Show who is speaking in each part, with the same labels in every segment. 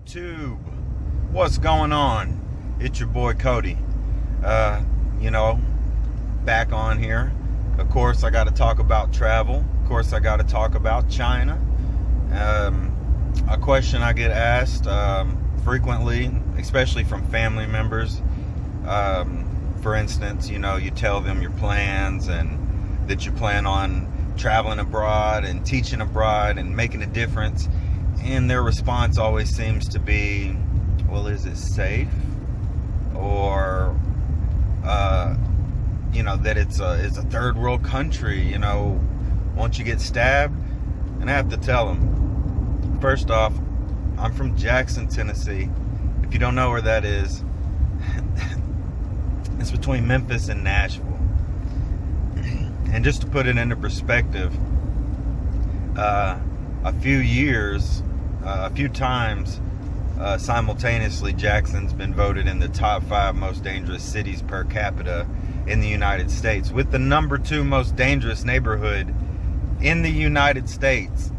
Speaker 1: YouTube, what's going on? It's your boy Cody. Back on here. Of course, I got to talk about travel. Of course, I got to talk about China. A question I get asked frequently, especially from family members. For instance, you tell them your plans and that you plan on traveling abroad and teaching abroad and making a difference. And their response always seems to be, well, is it safe? Or, that it's a third world country, won't you get stabbed? And I have to tell them, first off, I'm from Jackson, Tennessee. If you don't know where that is, it's between Memphis and Nashville. And just to put it into perspective, a few times simultaneously, Jackson's been voted in the top 5 most dangerous cities per capita in the United States, with the number 2 most dangerous neighborhood in the United States.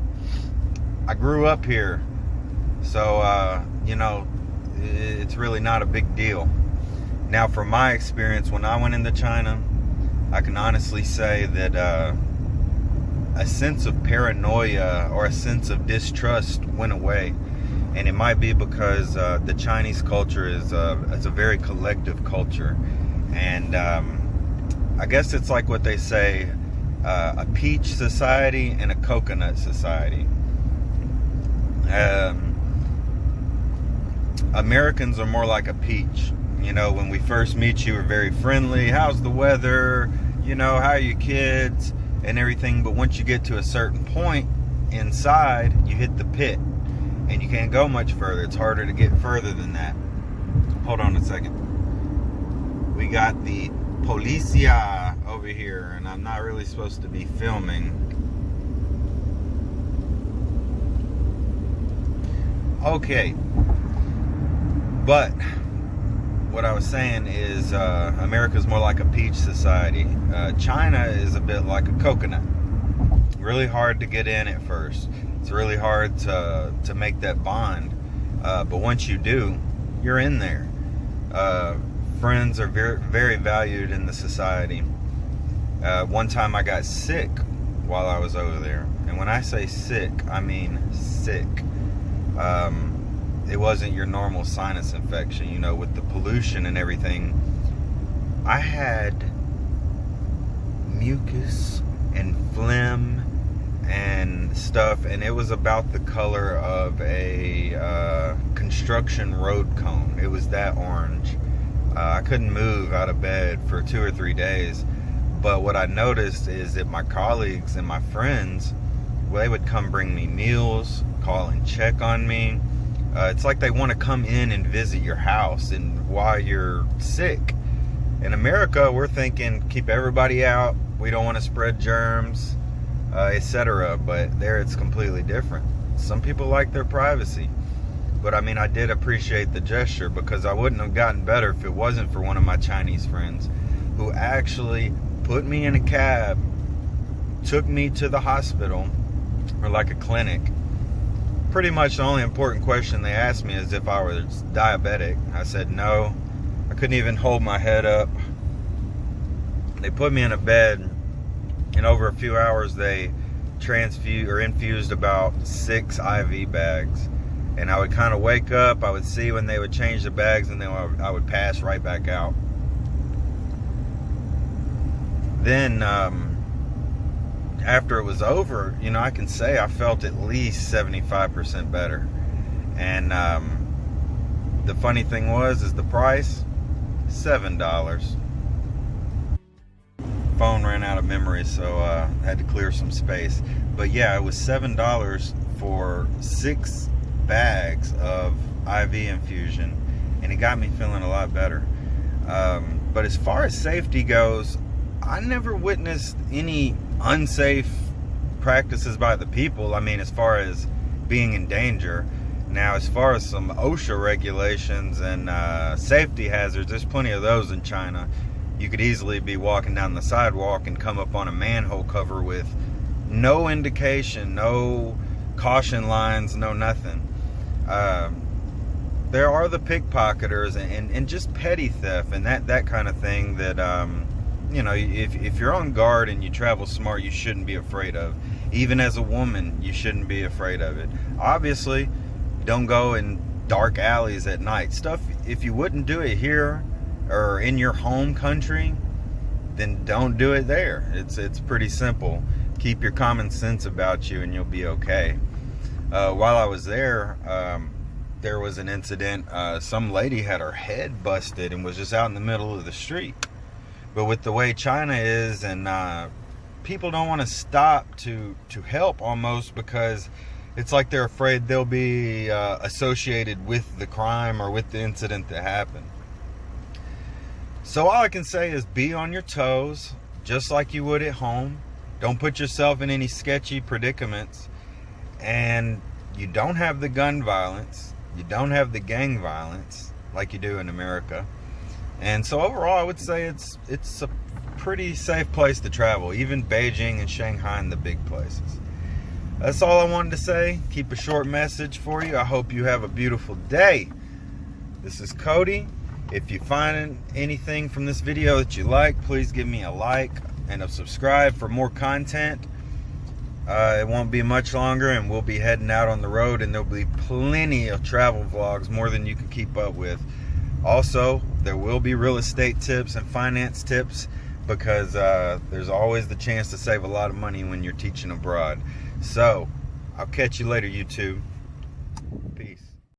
Speaker 1: I grew up here, so it's really not a big deal. Now, from my experience, when I went into China, I can honestly say that a sense of paranoia or a sense of distrust went away. And it might be because the Chinese culture is a very collective culture. And I guess it's like what they say, a peach society and a coconut society. Americans are more like a peach. When we first meet you, we're very friendly. How's the weather? How are your kids? And everything. But once you get to a certain point inside, you hit the pit. And you can't go much further. It's harder to get further than that. Hold on a second. We got the policia over here, and I'm not really supposed to be filming. Okay. But what I was saying is America's more like a peach society. China is a bit like a coconut. Really hard to get in at first. It's really hard to make that bond. But once you do, you're in there. Friends are very, very valued in the society. One time I got sick while I was over there. And when I say sick, I mean sick. It wasn't your normal sinus infection, with the pollution and everything. I had mucus and phlegm and stuff, and it was about the color of a construction road cone. It was that orange. I couldn't move out of bed for 2 or 3 days. But what I noticed is that my colleagues and my friends, they would come bring me meals, call and check on me. It's like they want to come in and visit your house and while you're sick. In America, we're thinking, keep everybody out. We don't want to spread germs, etc. But there it's completely different. Some people like their privacy. But I did appreciate the gesture, because I wouldn't have gotten better if it wasn't for one of my Chinese friends who actually put me in a cab, took me to the hospital, or like a clinic. Pretty much the only important question they asked me is if I was diabetic. I said no. I couldn't even hold my head up. They put me in a bed, and over a few hours they infused about 6 IV bags. And I would kind of wake up, I would see when they would change the bags, and then I would pass right back out. Then, after it was over, I can say I felt at least 75% better. And the funny thing is the price, $7. Phone ran out of memory, so I had to clear some space. But yeah, it was $7 for 6 bags of IV infusion, and it got me feeling a lot better. But as far as safety goes, I never witnessed any unsafe practices by the people. As far as being in danger. Now, as far as some OSHA regulations and safety hazards, there's plenty of those in China. You could easily be walking down the sidewalk and come up on a manhole cover with no indication, no caution lines, no nothing. there are the pickpocketers and just petty theft and that kind of thing that you know, if you're on guard and you travel smart, you shouldn't be afraid of. Even as a woman, you shouldn't be afraid of it. Obviously, don't go in dark alleys at night. Stuff, if you wouldn't do it here or in your home country, then don't do it there. It's pretty simple. Keep your common sense about you and you'll be okay. While I was there, there was an incident. Some lady had her head busted and was just out in the middle of the street. But with the way China is, and people don't want to stop to help almost, because it's like they're afraid they'll be associated with the crime or with the incident that happened. So all I can say is be on your toes, just like you would at home. Don't put yourself in any sketchy predicaments. And you don't have the gun violence. You don't have the gang violence like you do in America. And so overall, I would say it's a pretty safe place to travel, even Beijing and Shanghai and the big places. That's all I wanted to say. Keep a short message for you. I hope you have a beautiful day. This is Cody. If you find anything from this video that you like, please give me a like and a subscribe for more content. It won't be much longer and we'll be heading out on the road, and there'll be plenty of travel vlogs, more than you can keep up with. Also, there will be real estate tips and finance tips, because there's always the chance to save a lot of money when you're teaching abroad. So, I'll catch you later, YouTube.